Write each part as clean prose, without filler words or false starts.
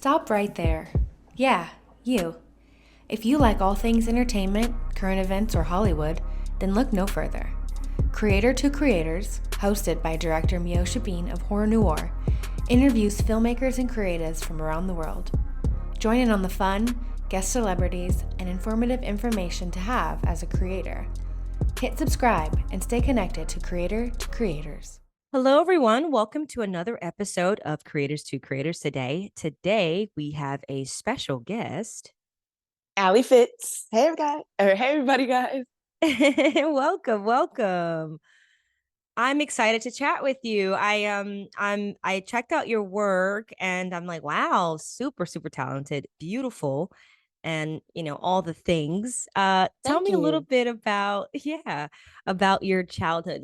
Stop right there. Yeah, you. If you like all things entertainment, current events, or Hollywood, then look no further. Creator to Creators, hosted by director Meosha Bean of Horror Noir, interviews filmmakers and creatives from around the world. Join in on the fun, guest celebrities, and informative information to have as a creator. Hit subscribe and stay connected to Creator to Creators. Hello, everyone. Welcome to another episode of Creators to Creators today. Today, we have a special guest. Alli Fitz. Hey, guys. Or hey, everybody, guys. Welcome. I'm excited to chat with you. I checked out your work and I'm like, wow, super talented, beautiful, and all the things. Tell Thank me a little you. bit about about your childhood.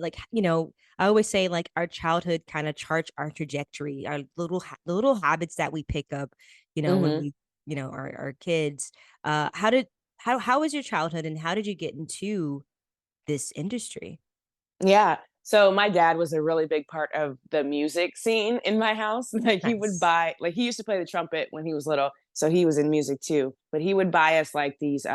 I always say like our childhood kind of charts our trajectory, our the little habits that we pick up, when hmm we, are kids. How was your childhood and how did you get into this industry? Yeah. So my dad was a really big part of the music scene in my house. Like he would Nice. buy, like he used to play the trumpet when he was little, so he was in music too. But he would buy us like these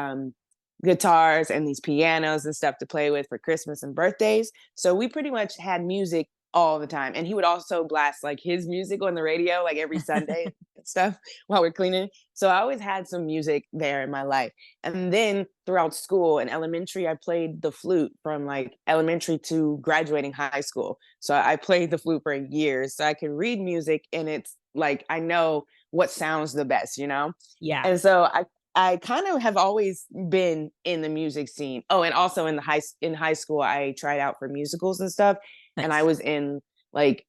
guitars and these pianos and stuff to play with for Christmas and birthdays. So we pretty much had music all the time. And he would also blast like his music on the radio like every Sunday and stuff while we're cleaning. So I always had some music there in my life. And then throughout school in elementary, I played the flute from like elementary to graduating high school. So I played the flute for years. So I could read music and it's like I know what sounds the best, you know? Yeah. And so I kind of have always been in the music scene. Oh, and also in high school, I tried out for musicals and stuff, and I Nice. was in like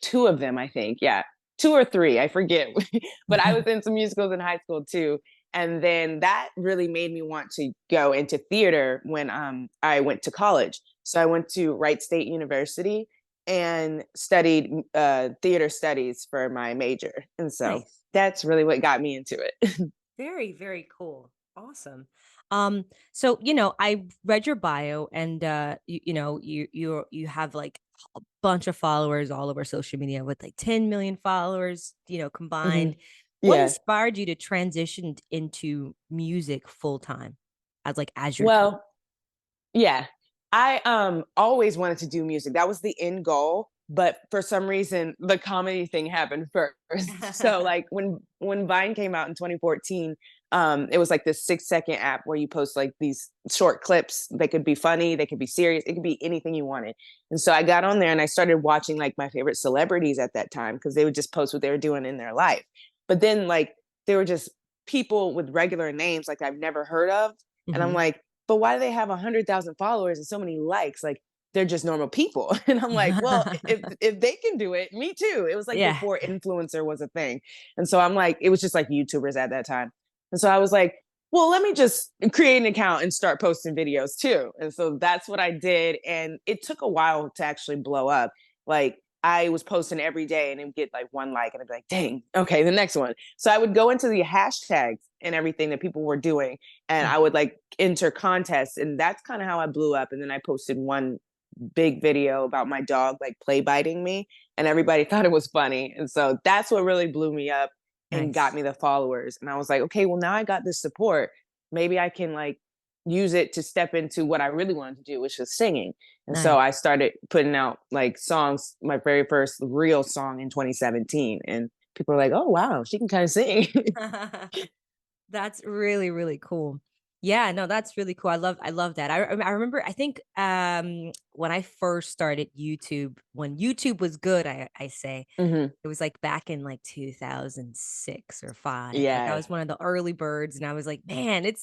two of them, I think. Yeah, two or three, I forget. But I was in some musicals in high school too, and then that really made me want to go into theater when I went to college. So I went to Wright State University and studied theater studies for my major, and so Nice. that's really what got me into it. Very cool. Awesome. So I read your bio and you have like a bunch of followers all over social media with like 10 million followers, Mhm. combined. What Yeah. inspired you to transition into music full time as your career? Well, yeah. I always wanted to do music. That was the end goal, but for some reason the comedy thing happened first. So like when Vine came out in 2014, it was like this 6-second app where you post like these short clips. They could be funny, they could be serious, it could be anything you wanted. And so I got on there and I started watching like my favorite celebrities at that time because they would just post what they were doing in their life. But then like they were just people with regular names like I've never heard of. And I'm Mhm. like, but why do they have 100,000 followers and so many likes? Like they're just normal people. And I'm like, well, if they can do it, me too. It was like Yeah. before influencer was a thing. And so I'm like, it was just like YouTubers at that time. And so I was like, well, let me just create an account and start posting videos too. And so that's what I did. And it took a while to actually blow up. Like I was posting every day and it would get like one like, and I'd be like, dang, okay, the next one. So I would go into the hashtags and everything that people were doing and I would like enter contests. And that's kind of how I blew up. And then I posted one big video about my dog like play biting me and everybody thought it was funny. And so that's what really blew me up and got Nice. me the followers. And I was like, okay, well now I got this support. Maybe I can like use it to step into what I really wanted to do, which was singing. And so Nice. I started putting out like songs, my very first real song in 2017. And people were like, oh wow, she can kind of sing. That's really cool. Yeah, no, that's really cool. I love that. I remember I think when I first started YouTube, when YouTube was good, I say hmm it was like back in like 2006 or 5. Like I Yeah. was one of the early birds and I was like, man, it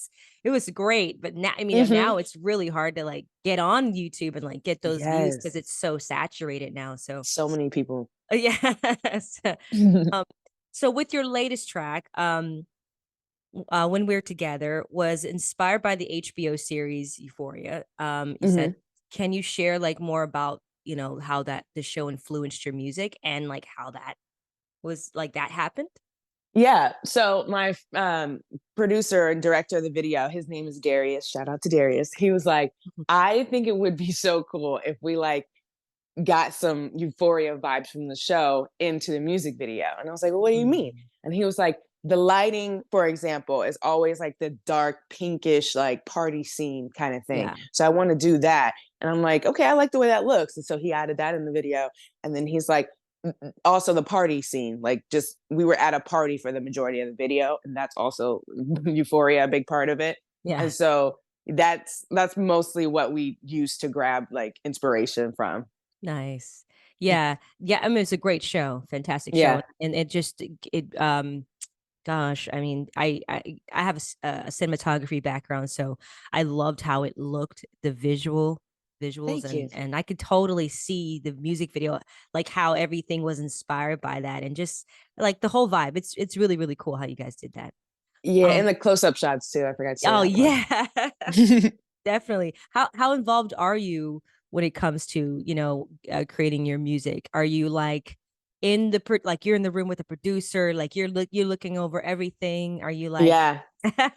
was great, but now I mean hmm now it's really hard to like get on YouTube and like get those views because Yes. it's so saturated now. So So many people. yes. um so with your latest track, when we're together was inspired by the HBO series Euphoria. You said, hmm can you share like more about how that the show influenced your music and like how that was like that happened? Yeah. So my producer and director of the video, his name is Darius. Shout out to Darius. He was like, Mhm. I think it would be so cool if we like got some euphoria vibes from the show into the music video. And I was like, well, what do you mean? Mm. And he was like, the lighting, for example, is always like the dark, pinkish, like party scene kind of thing. Yeah. So I want to do that. And I'm like, okay, I like the way that looks. And so he added that in the video. And then he's like, also the party scene, like just we were at a party for the majority of the video. And that's also euphoria, a big part of it. Yeah. And so that's mostly what we use to grab like inspiration from. Nice. Yeah. Yeah. I mean, it's a great show. Fantastic show. Yeah. And it just, gosh, I mean, I have a cinematography background, so I loved how it looked, the visuals, Thank you. and I could totally see the music video, like how everything was inspired by that, and just like the whole vibe. It's really really cool how you guys did that. Yeah, and Um, the close-up shots too. I forgot to say oh that one. yeah, definitely. How involved are you when it comes to creating your music? Are you like in the like you're in the room with the producer, like you're looking over everything? Are you like Yeah.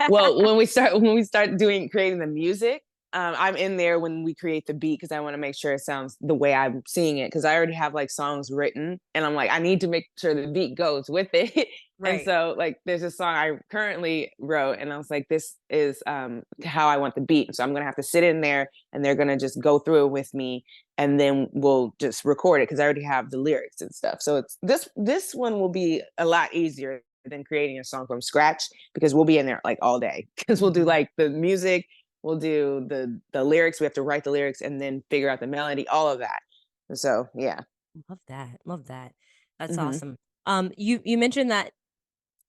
Well, when we start doing creating the music, I'm in there when we create the beat because I want to make sure it sounds the way I'm seeing it because I already have like songs written and I'm like I need to make sure the beat goes with it. And right? so like there's a song I currently wrote and I was like this is how I want the beat. So I'm going to have to sit in there and they're going to just go through it with me and then we'll just record it because I already have the lyrics and stuff. So it's this one will be a lot easier than creating a song from scratch because we'll be in there like all day because we'll do Mhm. like the music, we'll do the lyrics, we have to write the lyrics and then figure out the melody, all of that. And so yeah. Love that. Love that. That's Hmm. awesome. You mentioned that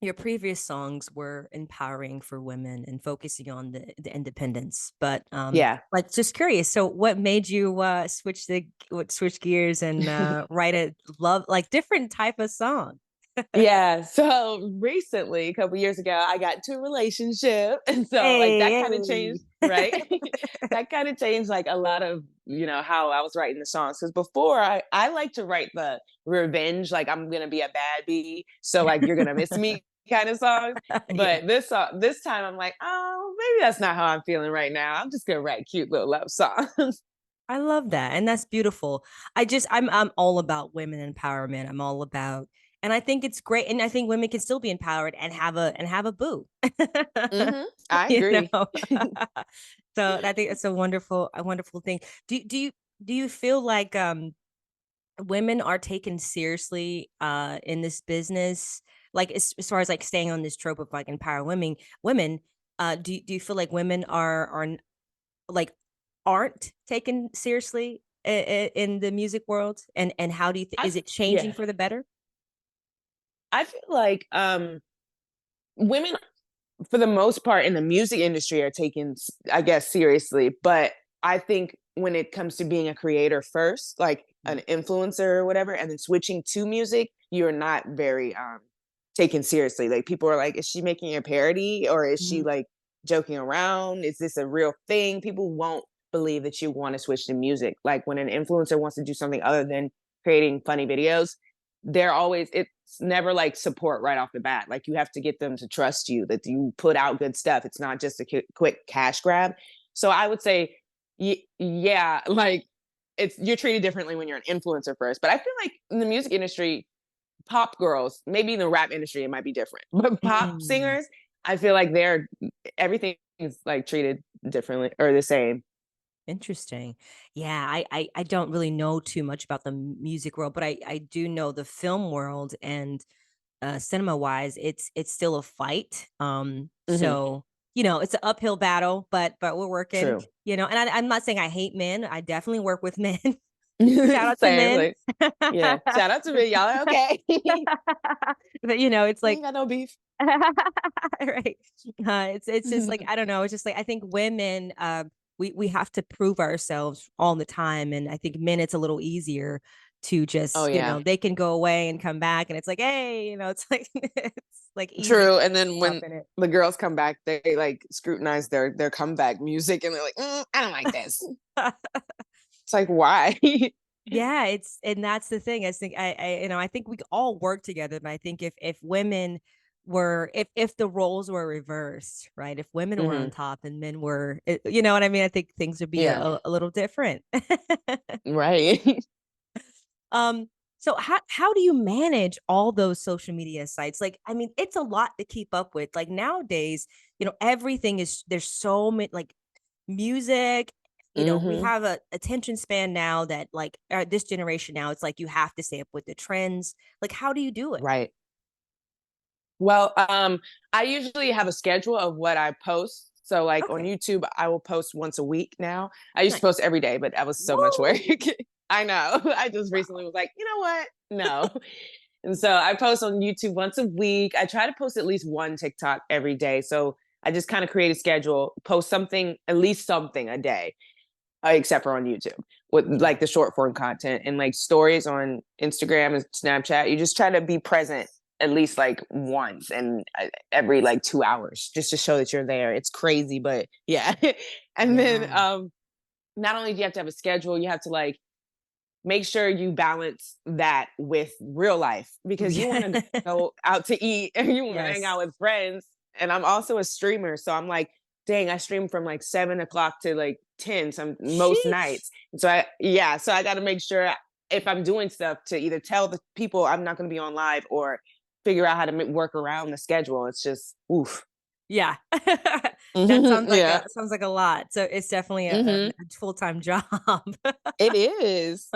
your previous songs were empowering for women and focusing on the independence, but Yeah. like just curious. So, what made you switch gears and write a love like different type of song? Yeah. So recently, a couple years ago, I got into a relationship. And so like that kind of Hey, changed, right? That kind of changed like a lot of, how I was writing the songs. Cause before I like to write the revenge, like I'm gonna be a bad bee. So like you're gonna miss me kind of songs. yeah. But this time I'm like, oh, maybe that's not how I'm feeling right now. I'm just gonna write cute little love songs. I love that, and that's beautiful. I'm all about women empowerment. I'm all about, and I think it's great, and I think women can still be empowered and have a boo. Hmm. I you agree. know, so I think it's a wonderful thing. Do you feel like women are taken seriously in this business? Like as far as like staying on this trope of like empower women. Do you feel like women are like aren't taken seriously in the music world and how do you is it changing Yeah. for the better? I feel like women for the most part in the music industry are taken I guess seriously, but I think when it comes to being a creator first, like an influencer or whatever, and then switching to music, you're not very taken seriously. Like people are like, is she making a parody or is she Mhm. like joking around? Is this a real thing? People won't believe that you want to switch to music. Like when an influencer wants to do something other than creating funny videos, they're always it's never like support right off the bat. Like you have to get them to trust you that you put out good stuff. It's not just a quick cash grab. So I would say yeah, like it's you're treated differently when you're an influencer first. But I feel like in the music industry, pop girls, maybe in the rap industry it might be different. But pop Mm. singers, I feel like they're everything is like treated differently or the same. Interesting. Yeah, I don't really know too much about the music world, but I do know the film world and cinema wise, it's still a fight. Hmm. So it's an uphill battle, but we're working. True. And I'm not saying I hate men. I definitely work with men. Shout out to Same. men. Like, yeah. Shout out to me. Y'all are okay. But it's We like ain't got no beef. right. It's just like I don't know. It's just like I think women we have to prove ourselves all the time, and I think men it's a little easier to Oh just yeah. they can go away and come back, and it's like hey it's like it's like easy True. And then up when in it. the girls come back, they like scrutinize their comeback music and they're like, I don't like this. It's like, why? Yeah, it's and that's the thing. I think I think we all work together, but I think if women were if the roles were reversed, right? If women were on Hmm. top and men were, you know what I mean? I think things would be Yeah. a little different. Right. So how do you manage all those social media sites? Like, I mean, it's a lot to keep up with. Like nowadays, everything is there's so many like music. We Mm-hmm. have a attention span now that like this generation now, it's like you have to stay up with the trends. Like, how do you do it? Right. Well, I usually have a schedule of what I post. So like on Okay, YouTube, I will post once a week now. I used to nice. post every day, but that was so much work. Whoa, I know. I just recently was like, you know what? No. And so I post on YouTube once a week. I try to post at least one TikTok every day. So I just kind of create a schedule, post something, at least something a day, except for on YouTube with yeah, like the short form content and like stories on Instagram and Snapchat. You just try to be present at least like once and every like 2 hours just to show that you're there. It's crazy, but yeah. And then yeah, not only do you have to have a schedule, you have to like make sure you balance that with real life because you want to yeah. go out to eat and you want to hang Yes. out with friends. And I'm also a streamer. So I'm like, dang, I stream from like 7 o'clock to like 10 some most Sheesh. nights. And so so I got to make sure if I'm doing stuff to either tell the people I'm not going to be on live or figure out how to work around the schedule. It's just, oof. Yeah. That Yeah. sounds like a lot. So it's definitely Hmm. a full-time job. It is.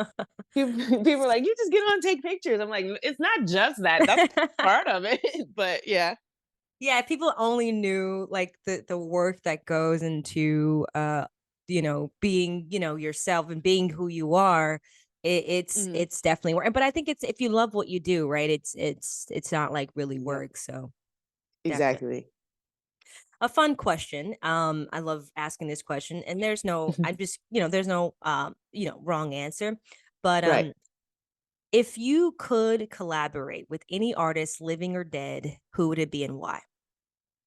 People are like, you just get on and take pictures. I'm like, it's not just that. That's part of it. But yeah. Yeah, if people only knew like the work that goes into being, yourself and being who you are, Mhm. it's definitely work. But I think it's if you love what you do, right? It's not like really Yep. work. So definitely. Exactly. A fun question. I love asking this question, and there's no, I'm just, there's no, wrong answer. But Right. if you could collaborate with any artist, living or dead, who would it be and why?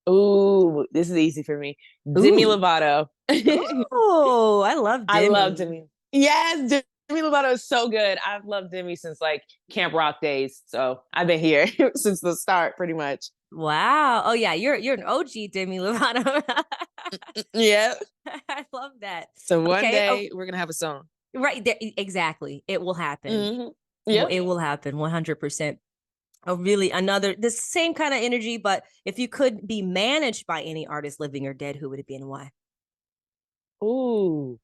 Ooh, this is easy for me. Demi Ooh, Lovato. oh, I love I love Demi. Demi. Yes, Demi Lovato is so good. I've loved Demi since like Camp Rock days. So I've been here since the start, pretty much. Wow. Oh yeah, you're an OG Demi Lovato. Yeah. I love that. So one Okay. Oh, day we're gonna have a song. right there, exactly. It will happen. Hmm. Well, Yep. it will happen 100%. Oh, really? Another the same kind of energy, but if you could be managed by any artist, living or dead, who would it be and why? Ooh.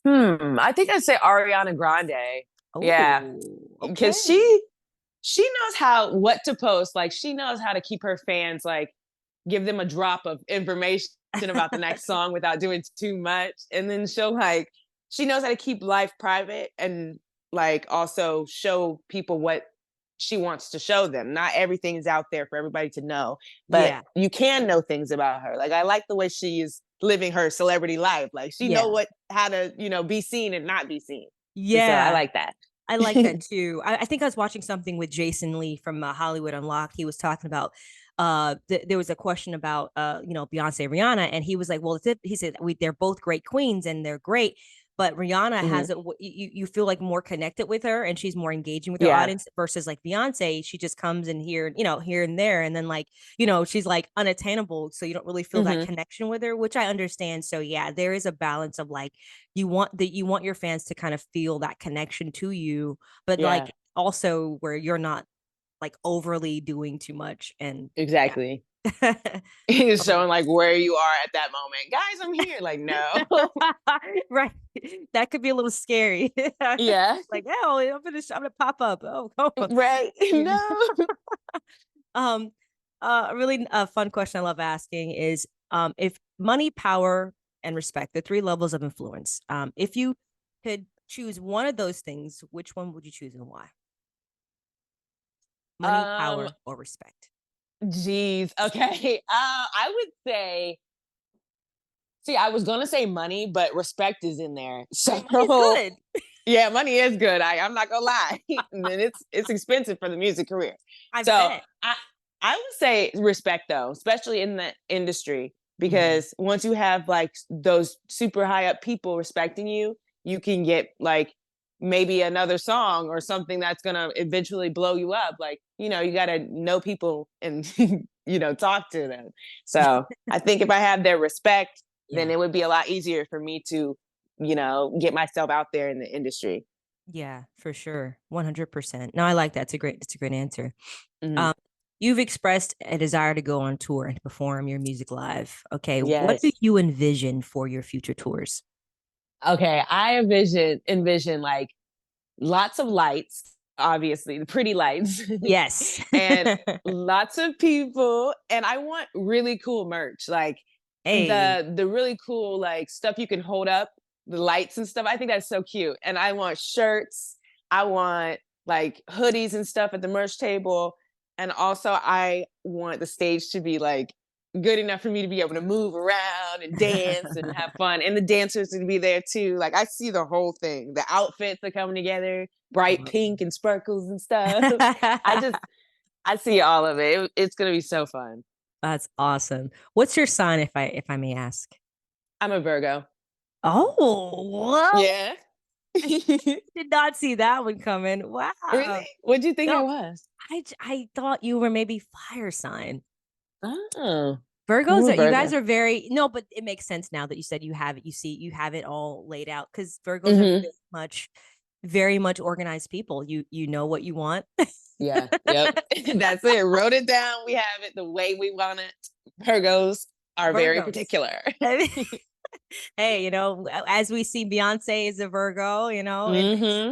I think I'd say Ariana Grande. Yeah. Oh, Because okay. she knows how what to post. Like she knows how to keep her fans like give them a drop of information about the next song without doing too much. And then she'll like she knows how to keep life private and like also show people what she wants to show them. Not everything is out there for everybody to know, but Yeah. you can know things about her. Like I like the way she is living her celebrity life. Like she know Yeah. what how to, be seen and not be seen. And so I Yeah. like that. I like that too. I think I was watching something with Jason Lee from Hollywood Unlocked. He was talking about there was a question about Beyonce, Rihanna, and he was like, well, he said they're both great queens and they're great, but Rihanna Mhm. has it. You feel like more connected with her and she's more engaging with her Yeah. audience versus like Beyonce. She just comes in here, here and there, and then like she's like unattainable, so you don't really feel that Mhm. connection with her, which I understand. So yeah, there is a balance of like you want your fans to kind of feel that connection to you, but Yeah. like also where you're not like overly doing too much. And yeah. Exactly. It's Um, showing like where you are at that moment. Guys, I'm here. Like, no. right, that could be a little scary. Yeah. Like, oh, I'm gonna pop up. Oh, oh. Right. You know. No. um really a fun question I love asking is if money, power, and respect, the three levels of influence, if you could choose one of those things, which one would you choose and why? Money, Um, power, or respect? geez. Okay. I would say, see, I was gonna say money, but respect is in there. Right, money's So good. yeah, money is good. I'm not gonna lie. And then it's expensive for the music career. I So bet. I would say respect though, especially in the industry, Mhm. because once you have like those super high up people respecting you, you can get like maybe another song or something that's gonna eventually blow you up. Like, you gotta know people and talk to them. So I think if I have their respect, then Yeah. it would be a lot easier for me to, get myself out there in the industry. Yeah, for sure. 100%. No, I like that. It's a great answer. Mhm. Um, you've expressed a desire to go on tour and to perform your music live. Okay, what do Yes. you envision for your future tours? Okay, I envision like lots of lights, obviously, the pretty lights, Yes. and lots of people. And I want really cool merch, like Hey. the really cool like stuff you can hold up, the lights and stuff. I think that's so cute. And I want shirts. I want like hoodies and stuff at the merch table. And also I want the stage to be like good enough for me to be able to move around and dance and have fun. And the dancers to be there too. Like I see the whole thing. The outfits are coming together, bright pink and sparkles and stuff. I just I see all of it. It's gonna be so fun. That's awesome. What's your sign, if I may ask? I'm a Virgo. Oh, what? Yeah. Did not see that one coming. Really? Wow. What'd you think I No, was? I thought you were maybe fire sign. Oh, I'm Virgos a are you guys Virgo. are very no, but it makes sense now that you said you have it. You see, you have it all laid out because Virgos are Hmm. very much organized people. You know what you want. Yeah. Yep. That's it. Wrote it down. We have it the way we want it. Virgos are very Virgos. particular. Hey, as we see, Beyonce is a Virgo. Hmm.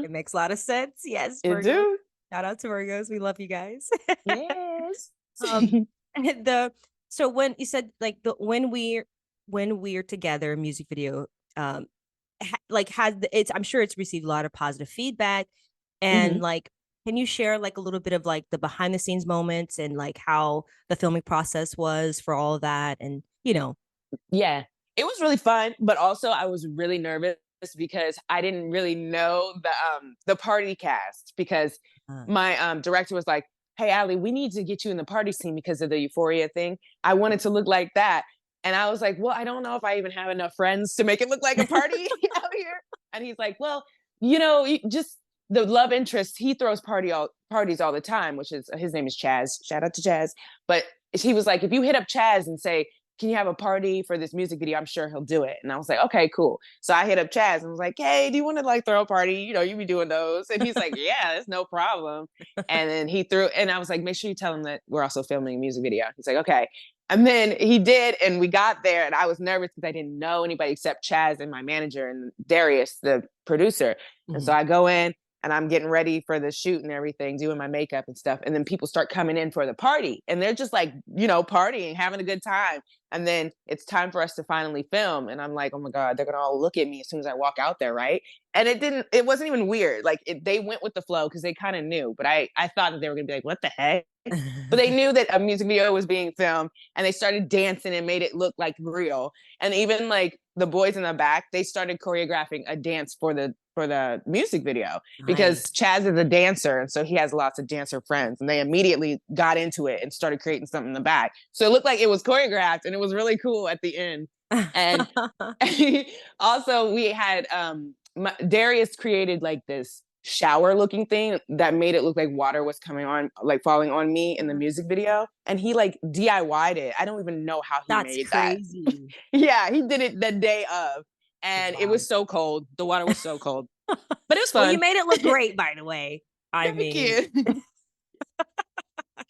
It makes a lot of sense. Yes, It Virgos. do. Shout out to Virgos. We love you guys. Yes. um, the so when you said like the when we're together music video, like it's I'm sure it's received a lot of positive feedback, Hmm. and like can you share like a little bit of like the behind the scenes moments and like how the filming process was for all of that and Yeah. It was really fun, but also I was really nervous because I didn't really know the party cast because uh, my director was like, "Hey Alli, we need to get you in the party scene because of the Euphoria thing. I want it to look like that." And I was like, "Well, I don't know if I even have enough friends to make it look like a party out here." And he's like, "Well, just the love interest, he throws parties all the time, which is his name is Chaz. Shout out to Chaz. But he was like, if you hit up Chaz and say, can you have a party for this music video? I'm sure he'll do it." And I was like, okay, cool. So I hit up Chaz and was like, hey, do you want to like throw a party? You be doing those. And he's like, yeah, it's no problem. And then he threw, and I was like, make sure you tell him that we're also filming a music video. He's like, okay. And then he did, and we got there, and I was nervous because I didn't know anybody except Chaz and my manager and Darius, the producer. And so mhm. I go in, and I'm getting ready for the shoot and everything, doing my makeup and stuff. And then people start coming in for the party, and they're just like, partying, having a good time. And then it's time for us to finally film. And I'm like, oh my God, they're going to all look at me as soon as I walk out there. Right. And it wasn't even weird. Like they went with the flow because they kind of knew, but I thought that they were going to be like, what the heck? But they knew that a music video was being filmed and they started dancing and made it look like real. And even like the boys in the back, they started choreographing a dance for the music video because Nice. Chaz is a dancer and so he has lots of dancer friends and they immediately got into it and started creating something in the back. So it looked like it was choreographed and it was really cool at the end. And also we had Darius created like this shower looking thing that made it look like water was coming on, like falling on me in the music video. And he like DIY'd it. I don't even know how he That's made that. crazy. Yeah, he did it the day of. And it Wow. was so cold. The water was so cold, but it was Well, you fun. made it look great, by the way. I Thank mean, you.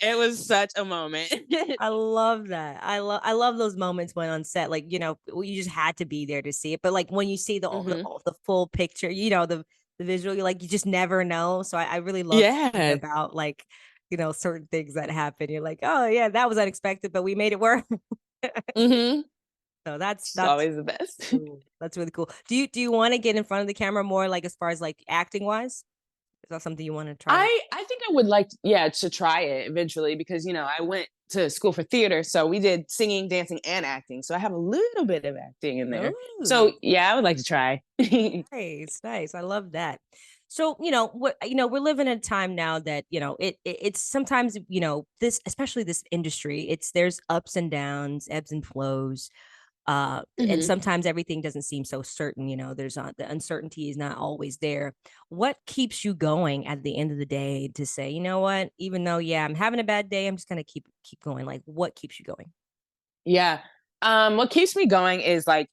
It was such a moment. I love that. I love those moments when on set, like you just had to be there to see it. But like when you see Hmm. the full picture, the visual, you just never know. So I really love hearing Yeah. about like certain things that happen. You're like, oh yeah, that was unexpected, but we made it work. Hmm. So that's It's that's always the best. cool. That's really cool. Do you want to get in front of the camera more, like as far as like acting wise? Is that something you want to try to? I think I would like, yeah, to try it eventually because I went to school for theater, so we did singing, dancing, and acting. So I have a little bit of acting in there. So Oh. yeah, I would like to try. Nice, nice. I love that. So, we're living in a time now that, it's sometimes, this, especially this industry, there's ups and downs, ebbs and flows. And Hmm. sometimes everything doesn't seem so certain, there's the uncertainty is not always there. What keeps you going at the end of the day to say, you know what, even though, yeah, I'm having a bad day, I'm just going to keep going. Like what keeps you going? Yeah. What keeps me going is like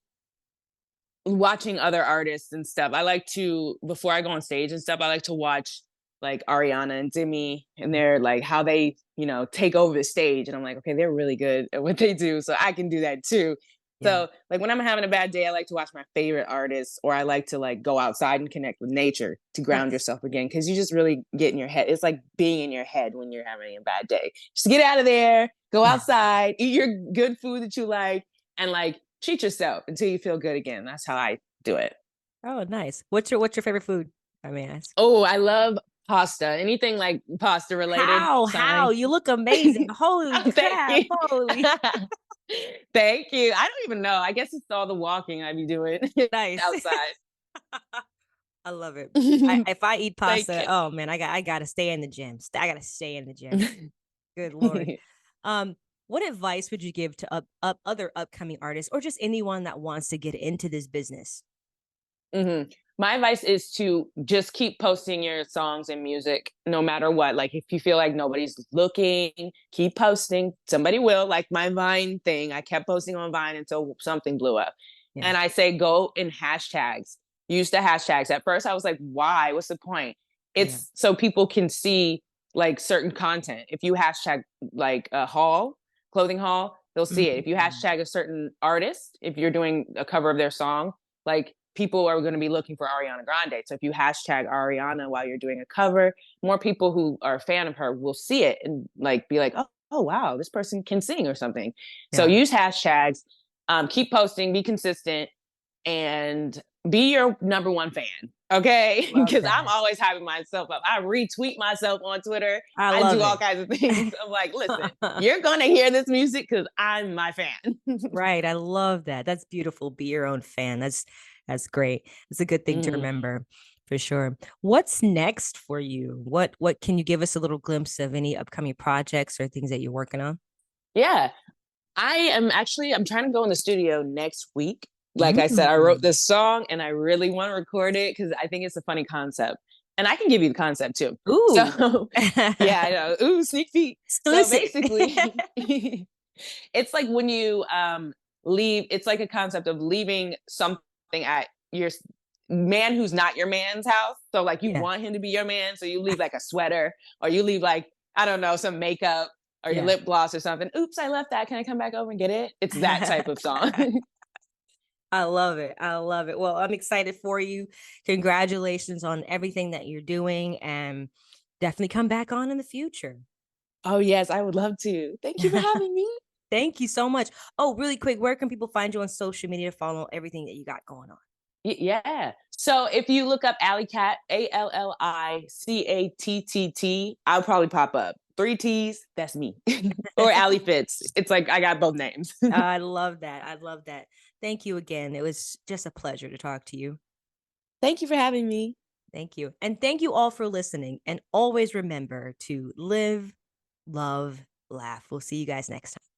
watching other artists and stuff. I like to, before I go on stage and stuff, I like to watch like Ariana and Demi and they're like how they, take over the stage. And I'm like, okay, they're really good at what they do. So I can do that too. Yeah. So like when I'm having a bad day, I like to watch my favorite artists or I like to like go outside and connect with nature to ground Nice. yourself again. Cause you just really get in your head. It's like being in your head when you're having a bad day. Just get out of there, go outside, eat your good food that you like, and like treat yourself until you feel good again. That's how I do it. Oh, nice. What's your favorite food? I may ask. Oh, I love pasta. Anything like pasta related, How? fine. You look amazing. Holy Thank crap. you. Holy Thank you. I don't even know. I guess it's all the walking I be doing nice. outside. I love it. Thank If I eat pasta, you. oh man, I gotta stay in the gym. I gotta stay in the gym. Good Lord. Um, what advice would you give to other upcoming artists or just anyone that wants to get into this business? Mhm. My advice is to just keep posting your songs and music no matter what. Like if you feel like nobody's looking, keep posting. Somebody will. Like my Vine thing, I kept posting on Vine until something blew up. Yeah. And I say go in hashtags. Use the hashtags. At first I was like, why? What's the point? Yeah. It's so people can see like certain content. If you hashtag like a haul, clothing haul, they'll see it. If you Mhm. hashtag a certain artist, if you're doing a cover of their song, like people are going to be looking for Ariana Grande. So if you hashtag Ariana while you're doing a cover, more people who are a fan of her will see it and like be like, oh wow, this person can sing or something. So Yeah. use hashtags, keep posting, be consistent, and be your number one fan. Okay. Love Because I'm that. always hyping myself up. I retweet myself on Twitter. I I do love all it. kinds of things. I'm like, listen, you're going to hear this music because I'm my fan. Right. I love that. That's beautiful. Be your own fan. That's great. It's a good thing to Mhm. remember for sure. What's next for you? What can you give us a little glimpse of any upcoming projects or things that you're working on? Yeah. I'm trying to go in the studio next week. Like I said, I wrote Mm. this song and I really want to record it because I think it's a funny concept. And I can give you the concept too. Ooh. So yeah, I know. Ooh, sneak peek. So Exclusive. basically, it's like when you leave, it's like a concept of leaving something at your man who's not your man's house. So like you Yeah. want him to be your man. So you leave like a sweater or you leave like, I don't know, some makeup or your Yeah. lip gloss or something. Oops, I left that. Can I come back over and get it? It's that type of song. I love it. I love it. Well, I'm excited for you. Congratulations on everything that you're doing and definitely come back on in the future. Oh, yes, I would love to. Thank you for having me. Thank you so much. Oh, really quick, where can people find you on social media to follow everything that you got going on? Yeah. So if you look up Alley Cat, ALLICATTT, I'll probably pop up. Three T's, that's me. Or Alli Fitz. It's like I got both names. I love that. I love that. Thank you again. It was just a pleasure to talk to you. Thank you for having me. Thank you. And thank you all for listening. And always remember to live, love, laugh. We'll see you guys next time.